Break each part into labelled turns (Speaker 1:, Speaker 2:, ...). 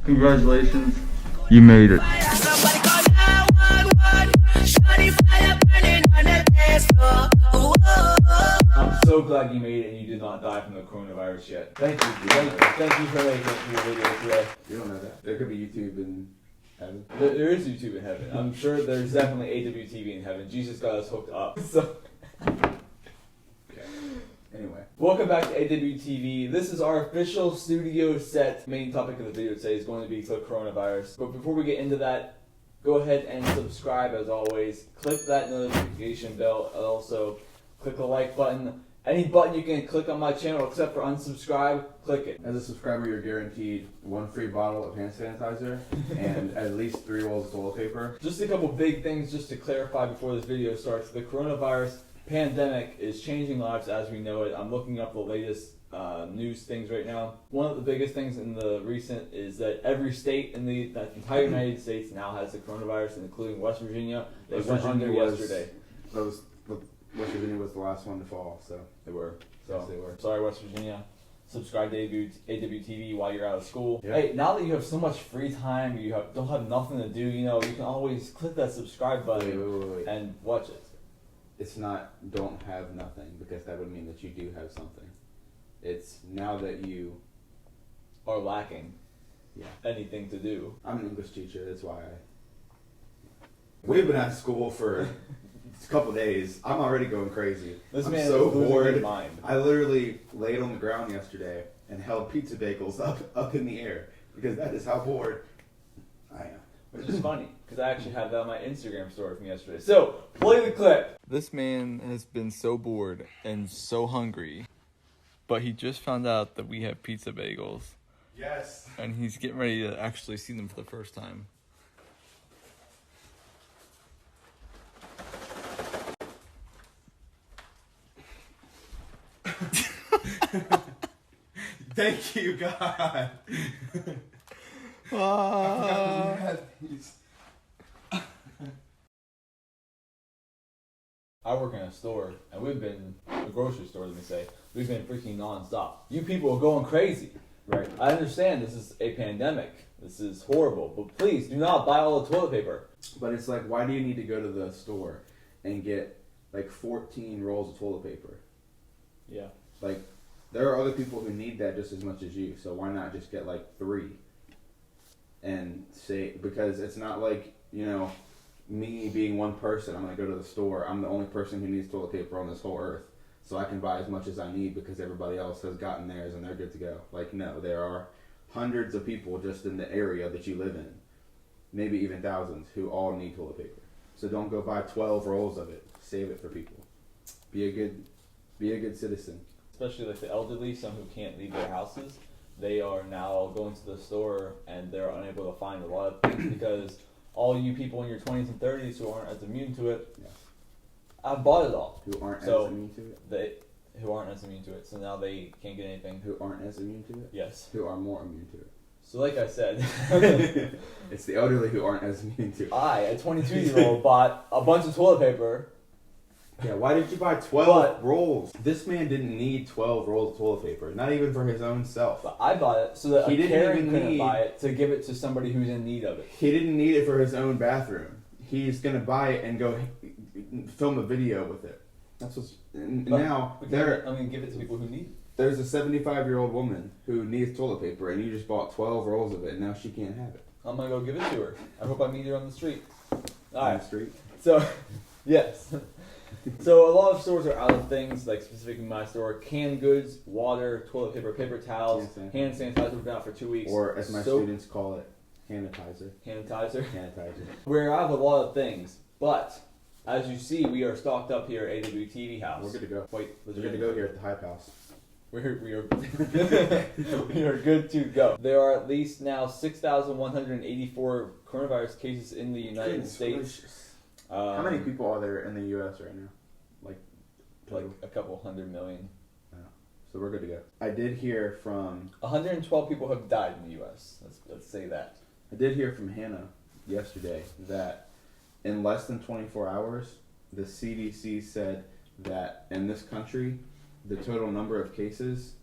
Speaker 1: Congratulations, you made it.
Speaker 2: I'm so glad you made it and you did not die from the coronavirus yet. Thank you. Thank you for making it to your video today.
Speaker 3: You don't know that. There could be YouTube in heaven.
Speaker 2: There is YouTube in heaven. I'm sure there's definitely AWTV in heaven. Jesus got us hooked up. So.
Speaker 3: Okay. Anyway.
Speaker 2: Welcome back to AWTV. This is our official studio set. Main topic of the video today is going to be the coronavirus. But before we get into that, go ahead and subscribe as always. Click that notification bell and also click the like button. Any button you can click on my channel except for unsubscribe, click it.
Speaker 3: As a subscriber, you're guaranteed 1 free bottle of hand sanitizer and at least 3 rolls of toilet paper.
Speaker 2: Just a couple big things just to clarify before this video starts. The coronavirus pandemic is changing lives as we know it. I'm looking up the latest news things right now. One of the biggest things in the recent is that every state in the entire United States now has the coronavirus, including West Virginia. They went under yesterday.
Speaker 3: West Virginia was the last one to fall, so
Speaker 2: they were. So
Speaker 3: yes, they were.
Speaker 2: Sorry, West Virginia. Subscribe to AWTV while you're out of school.
Speaker 3: Yeah.
Speaker 2: Hey, now that you have so much free time, don't have nothing to do, you can always click that subscribe button
Speaker 3: Wait.
Speaker 2: and watch it.
Speaker 3: It's not don't have nothing, because that would mean that you do have something. It's now that you
Speaker 2: Are lacking anything to do.
Speaker 3: I'm an English teacher, that's why we've been at school for a couple days. I'm already going crazy.
Speaker 2: This
Speaker 3: I'm
Speaker 2: man
Speaker 3: so
Speaker 2: is losing
Speaker 3: bored.
Speaker 2: his mind.
Speaker 3: I literally laid on the ground yesterday and held pizza bagels up in the air because that is how bored I am.
Speaker 2: Which is funny, because I actually have that on my Instagram story from yesterday. So, play the clip. This man has been so bored and so hungry, but he just found out that we have pizza bagels.
Speaker 3: Yes.
Speaker 2: And he's getting ready to actually see them for the first time.
Speaker 3: Thank you, God.
Speaker 2: I work in a store, and we've been, a grocery store, let me say, we've been freaking non-stop. You people are going crazy.
Speaker 3: Right.
Speaker 2: I understand this is a pandemic. This is horrible, but please do not buy all the toilet paper.
Speaker 3: But it's like, why do you need to go to the store and get like 14 rolls of toilet paper?
Speaker 2: Yeah.
Speaker 3: Like, there are other people who need that just as much as you, so why not just get like 3? And say, because it's not like, me being one person, I'm going to go to the store, I'm the only person who needs toilet paper on this whole earth, so I can buy as much as I need because everybody else has gotten theirs and they're good to go. Like, no, there are hundreds of people just in the area that you live in, maybe even thousands, who all need toilet paper. So don't go buy 12 rolls of it. Save it for people. Be a good citizen.
Speaker 2: Especially like the elderly, some who can't leave their houses, they are now going to the store and they're unable to find a lot of things because all you people in your 20s and 30s who aren't as immune to it, I've bought it all.
Speaker 3: Who aren't as immune to it?
Speaker 2: Who aren't as immune to it, so now they can't get anything.
Speaker 3: Who aren't as immune to it?
Speaker 2: Yes.
Speaker 3: Who are more immune to it?
Speaker 2: So like I said,
Speaker 3: it's the elderly who aren't as immune to it.
Speaker 2: I, a 22-year-old, bought a bunch of toilet paper.
Speaker 3: Yeah, why did you buy 12 rolls? This man didn't need 12 rolls of toilet paper, not even for his own self.
Speaker 2: But I bought it so that
Speaker 3: He didn't
Speaker 2: Karen
Speaker 3: even
Speaker 2: couldn't
Speaker 3: need-
Speaker 2: buy it to give it to somebody who's in need of it.
Speaker 3: He didn't need it for his own bathroom. He's gonna buy it and go film a video with it. That's what's now.
Speaker 2: Give it to people who need it.
Speaker 3: There's a 75-year-old woman who needs toilet paper, and you just bought 12 rolls of it, and now she can't have it.
Speaker 2: I'm gonna go give it to her. I hope I meet her on the street.
Speaker 3: On the street.
Speaker 2: So, yes. So a lot of stores are out of things, like specifically my store, canned goods, water, toilet paper, paper towels, hand sanitizer. We've been out for 2 weeks.
Speaker 3: Or as my
Speaker 2: soap,
Speaker 3: students call it, sanitizer.
Speaker 2: Sanitizer.
Speaker 3: Sanitizer.
Speaker 2: We're out of a lot of things, but as you see, we are stocked up here at AWTV House.
Speaker 3: We're good to go.
Speaker 2: Wait,
Speaker 3: We're good to go here at the Hype House.
Speaker 2: We are we are good to go. There are at least now 6,184 coronavirus cases in the United States.
Speaker 3: How many people are there in the U.S. right now?
Speaker 2: Like a couple 100 million.
Speaker 3: Yeah. So we're good to go. I did hear from
Speaker 2: 112 people have died in the U.S. Let's say that.
Speaker 3: I did hear from Hannah yesterday that in less than 24 hours, the CDC said that in this country, the total number of cases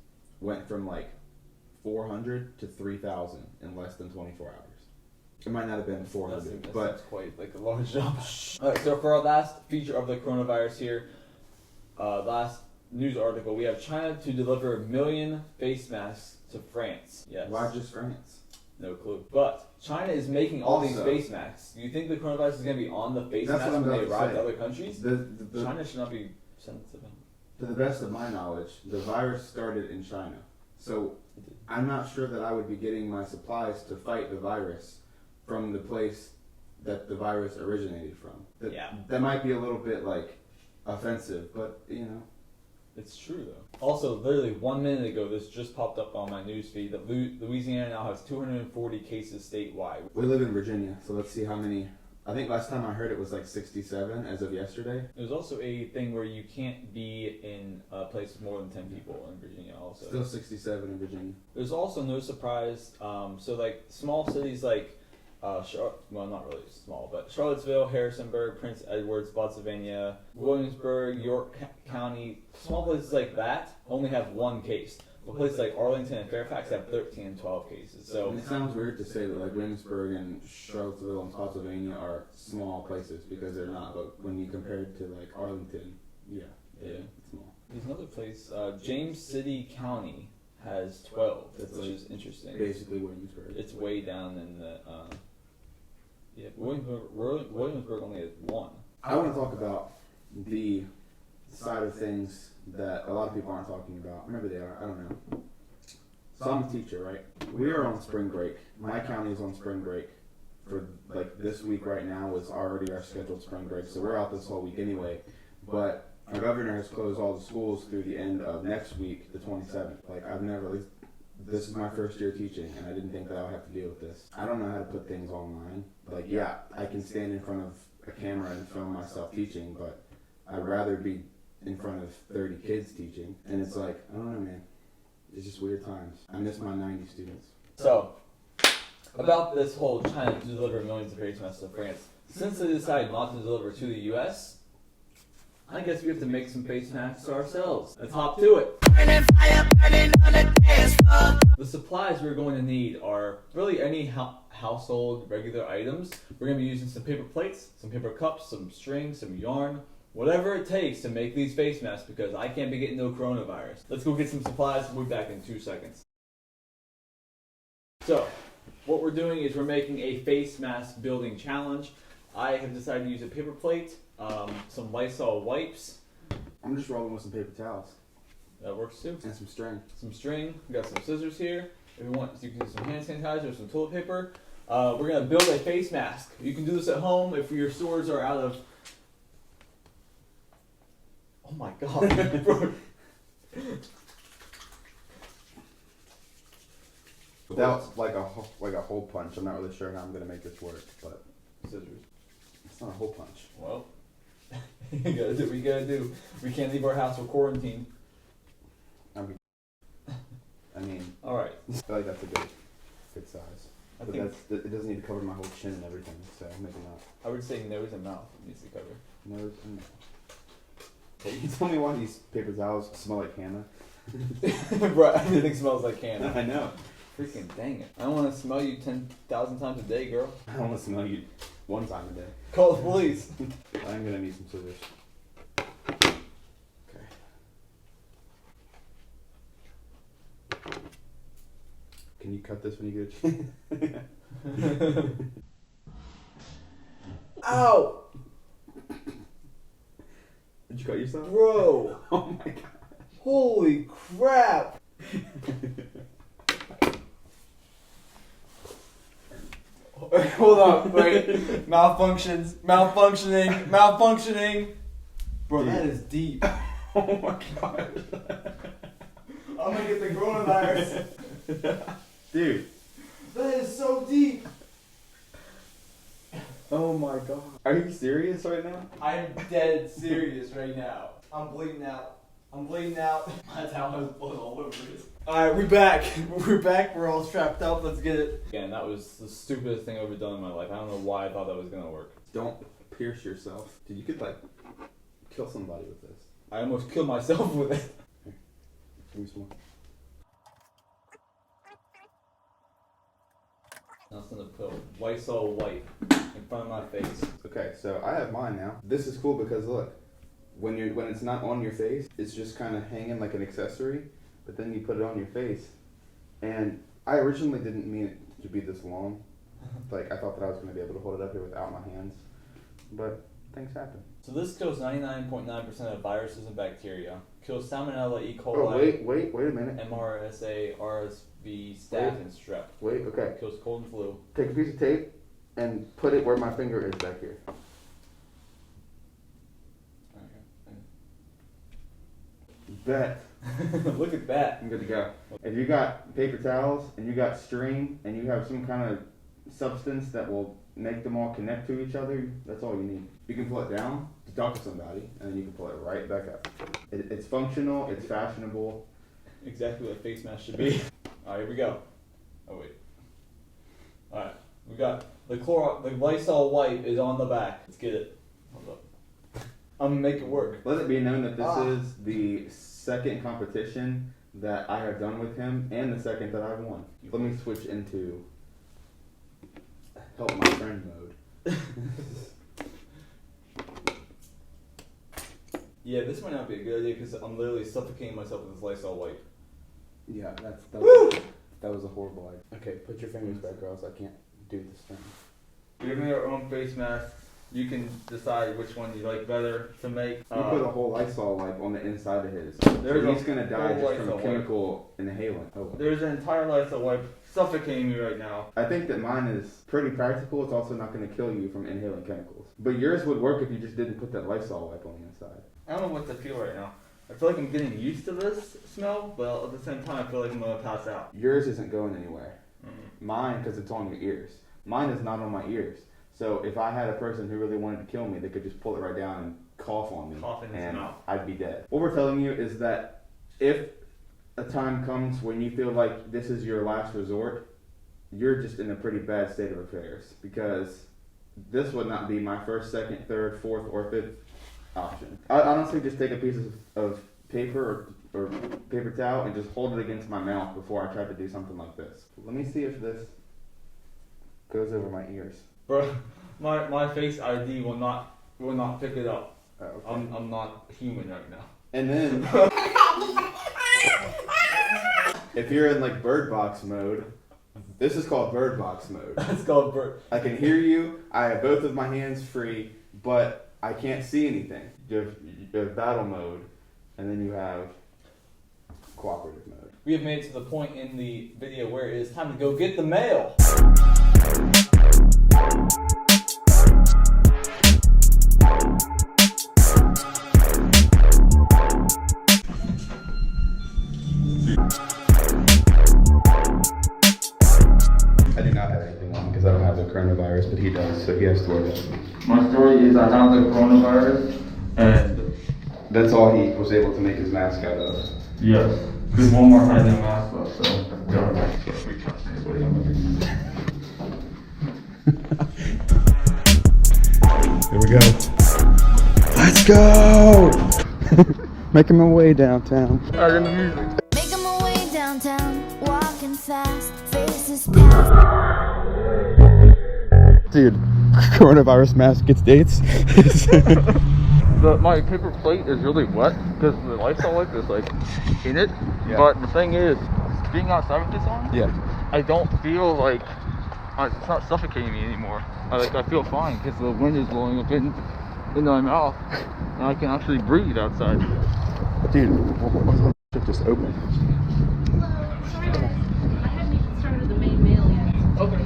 Speaker 3: went from like 400 to 3,000 in less than 24 hours. It might not have been 400, but
Speaker 2: that's quite like a large jump. Alright, so for our last feature of the coronavirus here, last news article, we have China to deliver 1 million face masks to France. Yes.
Speaker 3: why just France?
Speaker 2: No clue. But China is making all these
Speaker 3: Also-
Speaker 2: face masks. Do you think the coronavirus is going to be on the face
Speaker 3: That's
Speaker 2: masks
Speaker 3: what I'm
Speaker 2: when they
Speaker 3: about to
Speaker 2: arrive
Speaker 3: say.
Speaker 2: to other countries?
Speaker 3: The
Speaker 2: China should not be sensitive.
Speaker 3: To the best of my knowledge, the virus started in China. So I'm not sure that I would be getting my supplies to fight the virus from the place that the virus originated from. That might be a little bit like offensive, but you know.
Speaker 2: It's true though. Also, literally 1 minute ago, this just popped up on my news feed that Louisiana now has 240 cases statewide.
Speaker 3: We live in Virginia, so let's see how many. I think last time I heard it was like 67 as of yesterday.
Speaker 2: There's also a thing where you can't be in a place with more than 10 people in Virginia also.
Speaker 3: Still 67 in Virginia.
Speaker 2: There's also no surprise, so like small cities like, well not really small, but Charlottesville, Harrisonburg, Prince Edward, Spotsylvania, Williamsburg, York County, small places like that only have 1 case. But places like Arlington and Fairfax have 13 and 12 cases. So
Speaker 3: And it sounds weird to say that like Williamsburg and Charlottesville and Spotsylvania are small places because they're not. But when you compare it to like Arlington, yeah, it's small.
Speaker 2: there's another place, James City County has 12, which is interesting.
Speaker 3: Basically Williamsburg.
Speaker 2: It's way down in the, Williamsburg only has 1.
Speaker 3: I want to talk about the side of things that a lot of people aren't talking about. Maybe they are, I don't know. So I'm a teacher, right? We are on spring break. My county is on spring break for like this week right now is already our scheduled spring break. So we're out this whole week anyway. But our governor has closed all the schools through the end of next week, the 27th. Like this is my first year teaching and I didn't think that I would have to deal with this. I don't know how to put things online. Like, yeah, I can stand in front of a camera and film myself teaching, but I'd rather be in front of 30 kids teaching. And it's like, I don't know, man. It's just weird times. I miss my 90 students.
Speaker 2: So, about this whole China to deliver millions of face masks to France, since they decided not to deliver to the U.S., I guess we have to make some face masks ourselves. Let's hop to it. The supplies we're going to need are really any household regular items. We're going to be using some paper plates, some paper cups, some string, some yarn, whatever it takes to make these face masks because I can't be getting no coronavirus. Let's go get some supplies. We'll be back in 2 seconds. So, what we're doing is we're making a face mask building challenge. I have decided to use a paper plate, some Lysol wipes.
Speaker 3: I'm just rolling with some paper towels.
Speaker 2: That works too.
Speaker 3: And some string.
Speaker 2: Some string. We got some scissors here. If you want, you can use some hand sanitizer or some toilet paper. We're gonna build a face mask. You can do this at home if your stores are out of. Oh my god!
Speaker 3: Without like a hole punch, I'm not really sure how I'm gonna make this work, but
Speaker 2: Scissors.
Speaker 3: it's not a hole punch.
Speaker 2: Well, you gotta do what you gotta do. We can't leave our house for quarantine.
Speaker 3: I mean,
Speaker 2: All right.
Speaker 3: I feel like that's a good size.
Speaker 2: I
Speaker 3: But
Speaker 2: think
Speaker 3: it doesn't need to cover my whole chin and everything, so maybe not.
Speaker 2: I would say nose and mouth needs to cover.
Speaker 3: Nose and Can you tell me why these paper towels smell like Hannah?
Speaker 2: Bro, everything smells like candy.
Speaker 3: I know.
Speaker 2: Freaking dang it! I don't want to smell you 10,000 times a day, girl.
Speaker 3: I don't want to smell you one time a day.
Speaker 2: Call the police.
Speaker 3: I'm gonna need some scissors. Okay. Can you cut this when you get a chance?
Speaker 2: Ow!
Speaker 3: Did you cut yourself?
Speaker 2: Bro!
Speaker 3: Oh my god.
Speaker 2: Holy crap! Hold on, wait. Malfunctioning. Bro, that is deep.
Speaker 3: Oh my god.
Speaker 2: I'm gonna get the coronavirus.
Speaker 3: Dude.
Speaker 2: That is so deep.
Speaker 3: Oh my god. Are you serious right now?
Speaker 2: I'm dead serious right now. I'm bleeding out. My towel has blood all over it. Alright, we're back. We're all strapped up. Let's get it. Again, that was the stupidest thing I've ever done in my life. I don't know why I thought that was gonna work.
Speaker 3: Don't pierce yourself. Dude, you could like kill somebody with this.
Speaker 2: I almost killed myself with it.
Speaker 3: Give me some more.
Speaker 2: I was gonna put Lysol wipe in front of my face.
Speaker 3: Okay, so I have mine now. This is cool because look, when it's not on your face, it's just kind of hanging like an accessory, but then you put it on your face. And I originally didn't mean it to be this long. Like, I thought that I was going to be able to hold it up here without my hands, but things happen.
Speaker 2: So this kills 99.9% of viruses and bacteria. Kills Salmonella, E. coli.
Speaker 3: Oh, wait a minute.
Speaker 2: MRSA, RSV, staph, and strep.
Speaker 3: Wait, okay.
Speaker 2: Kills cold and flu.
Speaker 3: Take a piece of tape and put it where my finger is back here. Bet.
Speaker 2: Look at that.
Speaker 3: I'm good to go. If you got paper towels and you got string and you have some kind of substance that will make them all connect to each other, that's all you need. You can pull it down to talk to somebody, and then you can pull it right back up. It's functional, it's fashionable.
Speaker 2: Exactly what a face mask should be. Alright, here we go. Oh wait. Alright, we got the Lysol wipe is on the back. Let's get it. Hold up. I'm gonna make it work.
Speaker 3: Let it be known that this is the second competition that I have done with him, and the second that I've won. Let me switch into help my friend mode.
Speaker 2: Yeah, this might not be a good idea because I'm literally suffocating myself with this Lysol wipe.
Speaker 3: Yeah, that was a horrible idea. Okay, put your fingers back or else I can't do this thing.
Speaker 2: We made our own face mask. You can decide which one you like better to make.
Speaker 3: You put a whole Lysol wipe on the inside of his.
Speaker 2: There's
Speaker 3: He's gonna die
Speaker 2: whole
Speaker 3: just from
Speaker 2: Lysol
Speaker 3: chemical inhalant. Oh.
Speaker 2: There's an entire Lysol wipe suffocating me right now.
Speaker 3: I think that mine is pretty practical. It's also not going to kill you from inhaling chemicals. But yours would work if you just didn't put that Lysol wipe on the inside.
Speaker 2: I don't know what to feel right now. I feel like I'm getting used to this smell, but at the same time I feel like I'm going to pass out.
Speaker 3: Yours isn't going anywhere.
Speaker 2: Mm-hmm.
Speaker 3: Mine, because it's on your ears. Mine is not on my ears. So if I had a person who really wanted to kill me, they could just pull it right down and cough on me.
Speaker 2: Cough in his
Speaker 3: and
Speaker 2: mouth.
Speaker 3: I'd be dead. What we're telling you is that if a time comes when you feel like this is your last resort, you're just in a pretty bad state of affairs, because this would not be my first, second, third, fourth, or fifth option. I honestly just take a piece of paper or paper towel and just hold it against my mouth before I try to do something like this. Let me see if this goes over my ears.
Speaker 2: Bro, my face ID will not pick it up.
Speaker 3: Oh, okay.
Speaker 2: I'm not human right now.
Speaker 3: And then if you're in like bird box mode, this is called bird box mode.
Speaker 2: That's called bird.
Speaker 3: I can hear you, I have both of my hands free, but I can't see anything. You have battle mode, and then you have cooperative mode.
Speaker 2: We have made it to the point in the video where it is time to go get the mail.
Speaker 3: I do not have anything on because I don't have the coronavirus, but he does, so he has to worry about it.
Speaker 1: My story is I have the coronavirus, and
Speaker 3: That's all he was able to make his mask out of.
Speaker 1: yes, there's one more hiding mask left, so don't reach out to anybody.
Speaker 3: Here we go. Let's go! Making my way downtown.
Speaker 4: Making my way downtown, walking fast, faces past.
Speaker 3: Dude, coronavirus mask gets dates.
Speaker 1: My paper plate is really wet because the Lysol wipe is like in it.
Speaker 3: Yeah.
Speaker 1: But the thing is, being outside with this on,
Speaker 3: Yeah.
Speaker 1: I don't feel like it's not suffocating me anymore. I feel fine because the wind is blowing up into my mouth, and I can actually breathe outside.
Speaker 3: Dude, what's the shit just open?
Speaker 5: Hello, sorry, I haven't even started the main mail yet.
Speaker 1: Okay.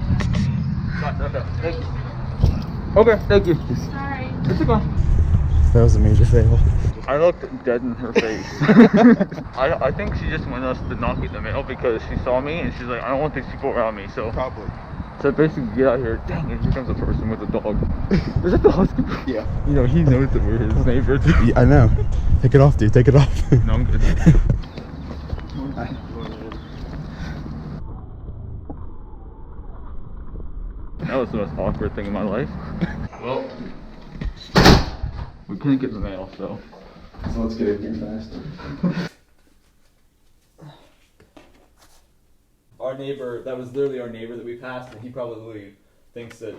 Speaker 1: Okay. Thank you. Okay. Thank you.
Speaker 5: Sorry.
Speaker 1: It's okay.
Speaker 3: That was a major fail.
Speaker 1: I looked dead in her face. I think she just wanted us to not get the mail because she saw me and she's like, I don't want these people around me. So
Speaker 3: Probably.
Speaker 1: So basically, get out here. Dang it! Here comes a person with a dog. Is it the husband?
Speaker 3: Yeah.
Speaker 1: You know, he knows that we're his neighbors.
Speaker 3: Yeah, I know. Take it off, dude. Take it off.
Speaker 1: No, I'm good. That was the most awkward thing in my life. Well, we couldn't get the mail, so.
Speaker 3: So let's get in here fast.
Speaker 2: Our neighbor, that was literally our neighbor that we passed, and he probably thinks that,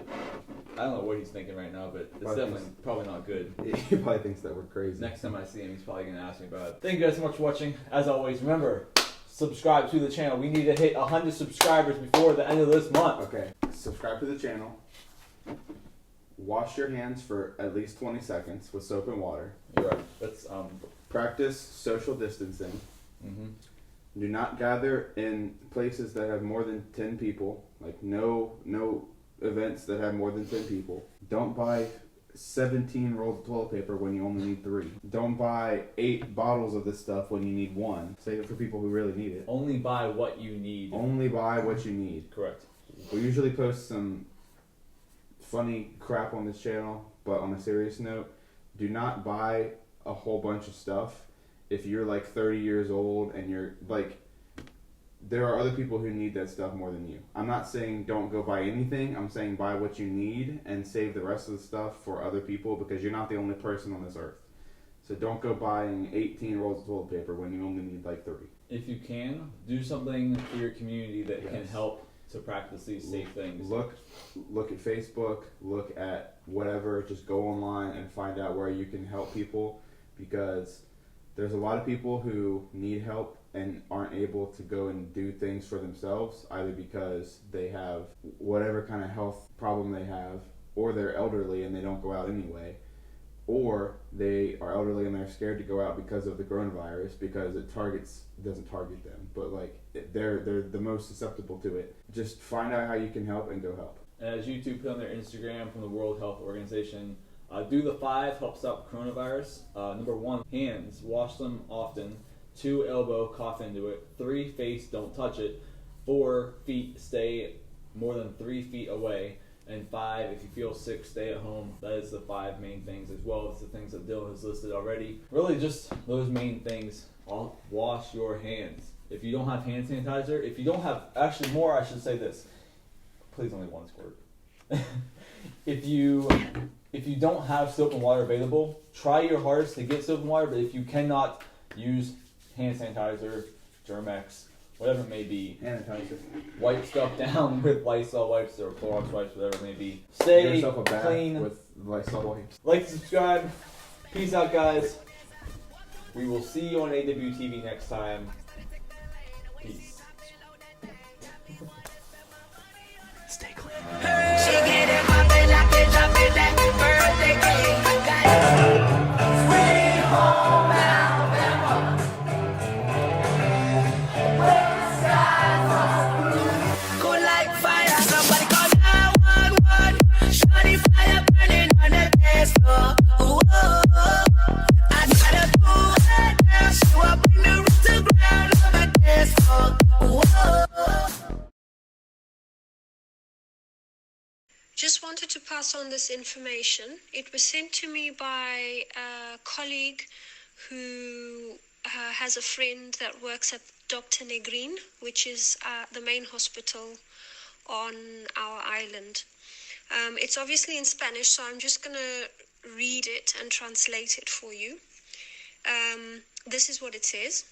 Speaker 2: I don't know what he's thinking right now, but it's definitely probably not good.
Speaker 3: He probably thinks that we're crazy.
Speaker 2: Next time I see him, he's probably going to ask me about it. Thank you guys so much for watching. As always, remember, subscribe to the channel. We need to hit 100 subscribers before the end of this month.
Speaker 3: Okay, subscribe to the channel. Wash your hands for at least 20 seconds with soap and water.
Speaker 2: You're right. That's
Speaker 3: Practice social distancing. Do not gather in places that have more than 10 people. Like no events that have more than 10 people. Don't buy 17 rolls of toilet paper when you only need 3. Don't buy 8 bottles of this stuff when you need 1. Save it for people who really need it.
Speaker 2: Only buy what you need.
Speaker 3: Only buy what you need.
Speaker 2: Correct.
Speaker 3: We usually post some funny crap on this channel, but on a serious note, do not buy a whole bunch of stuff if you're like 30 years old and you're like, there are other people who need that stuff more than you. I'm not saying don't go buy anything. I'm saying buy what you need and save the rest of the stuff for other people, because you're not the only person on this earth. So don't go buying 18 rolls of toilet paper when you only need like 3.
Speaker 2: If you can, do something for your community that can help to practice these safe things.
Speaker 3: Look at Facebook, look at whatever, just go online and find out where you can help people, because there's a lot of people who need help and aren't able to go and do things for themselves, either because they have whatever kind of health problem they have, or they're elderly and they don't go out anyway, or they are elderly and they're scared to go out because of the coronavirus, because it doesn't target them, but like they're the most susceptible to it. Just find out how you can help and go help.
Speaker 2: As YouTube put on their Instagram from the World Health Organization, do the 5 help stop coronavirus. Number 1, hands, wash them often. 2, elbow, cough into it. 3, face, don't touch it. 4, feet, stay more than 3 feet away. And 5, if you feel sick, stay at home. That is the 5 main things, as well as the things that Dylan has listed already. Really just those main things. Wash your hands. If you don't have hand sanitizer, if you don't have, actually more, I should say this. Please only 1 squirt. If you don't have soap and water available, try your hardest to get soap and water, but if you cannot, use hand sanitizer, Germex, whatever it may be.
Speaker 3: Hand sanitizer.
Speaker 2: Wipe stuff down with Lysol wipes or Clorox wipes, whatever it may be. Stay
Speaker 3: Give yourself a bath
Speaker 2: clean.
Speaker 3: with Lysol wipes.
Speaker 2: Like, subscribe. Peace out, guys. We will see you on AWTV next time. Peace. Stay clean.
Speaker 6: She get it poppin' like it's dropping that birthday cake. Got it. Sweet home Alabama. Where the skies are cool like fire. Somebody call 911. Shorty fire burning on the dance floor. Ooh, oh, oh. I gotta do it now. She will bring the roof to ground on the dance floor. Ooh, oh, oh.
Speaker 7: Just wanted to pass on this information. It was sent to me by a colleague who has a friend that works at Dr. Negrin, which is the main hospital on our island. It's obviously in Spanish, so I'm just going to read it and translate it for you. This is what it says.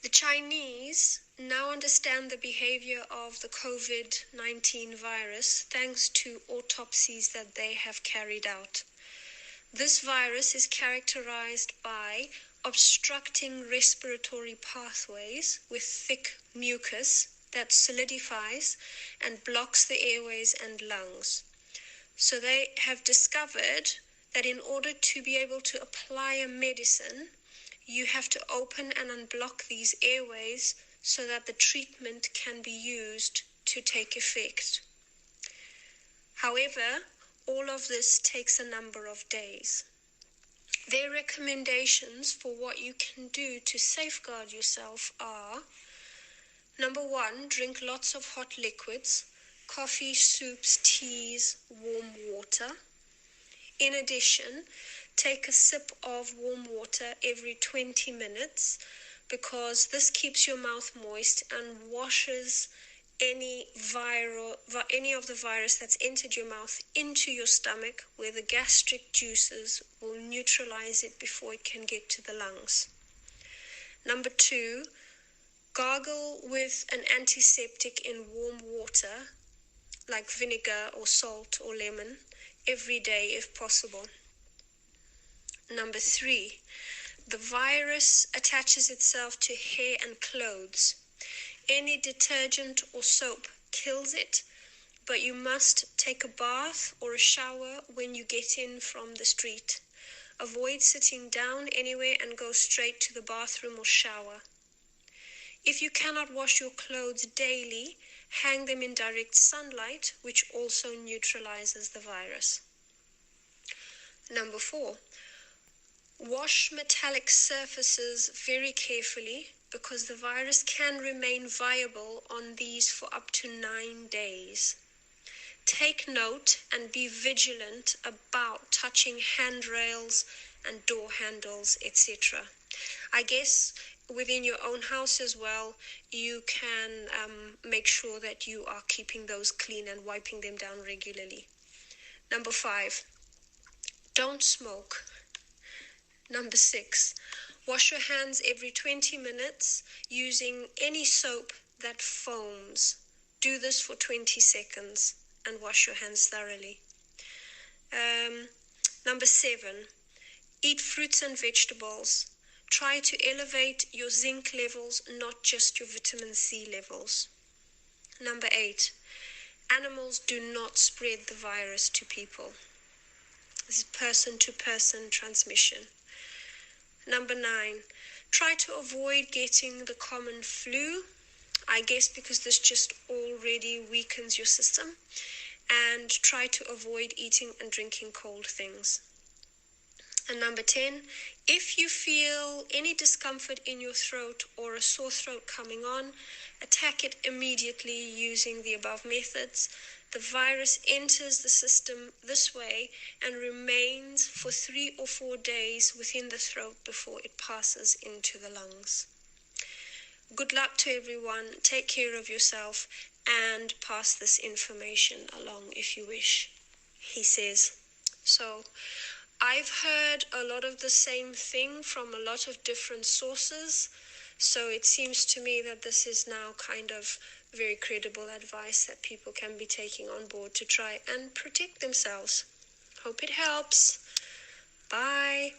Speaker 7: The Chinese now understand the behavior of the COVID-19 virus thanks to autopsies that they have carried out. This virus is characterized by obstructing respiratory pathways with thick mucus that solidifies and blocks the airways and lungs. So they have discovered that in order to be able to apply a medicine, you have to open and unblock these airways so that the treatment can be used to take effect. However, all of this takes a number of days. Their recommendations for what you can do to safeguard yourself are: number 1, drink lots of hot liquids, coffee, soups, teas, warm water. In addition, take a sip of warm water every 20 minutes because this keeps your mouth moist and washes any of the virus that's entered your mouth into your stomach, where the gastric juices will neutralize it before it can get to the lungs. Number 2, Gargle with an antiseptic in warm water, like vinegar or salt or lemon, every day if possible. Number 3, the virus attaches itself to hair and clothes. Any detergent or soap kills it, but you must take a bath or a shower when you get in from the street. Avoid sitting down anywhere and go straight to the bathroom or shower. If you cannot wash your clothes daily, hang them in direct sunlight, which also neutralizes the virus. Number 4, wash metallic surfaces very carefully because the virus can remain viable on these for up to 9 days. Take note and be vigilant about touching handrails and door handles, etc. I guess within your own house as well, you can make sure that you are keeping those clean and wiping them down regularly. Number 5, don't smoke. Number 6, wash your hands every 20 minutes using any soap that foams. Do this for 20 seconds and wash your hands thoroughly. Number 7, eat fruits and vegetables. Try to elevate your zinc levels, not just your vitamin C levels. Number 8, animals do not spread the virus to people. This is person-to-person transmission. Number 9, try to avoid getting the common flu, I guess because this just already weakens your system, and try to avoid eating and drinking cold things. And number 10, if you feel any discomfort in your throat or a sore throat coming on, attack it immediately using the above methods. The virus enters the system this way and remains for 3 or 4 days within the throat before it passes into the lungs. Good luck to everyone. Take care of yourself and pass this information along if you wish, he says. So, I've heard a lot of the same thing from a lot of different sources, so it seems to me that this is now kind of very credible advice that people can be taking on board to try and protect themselves. Hope it helps. Bye.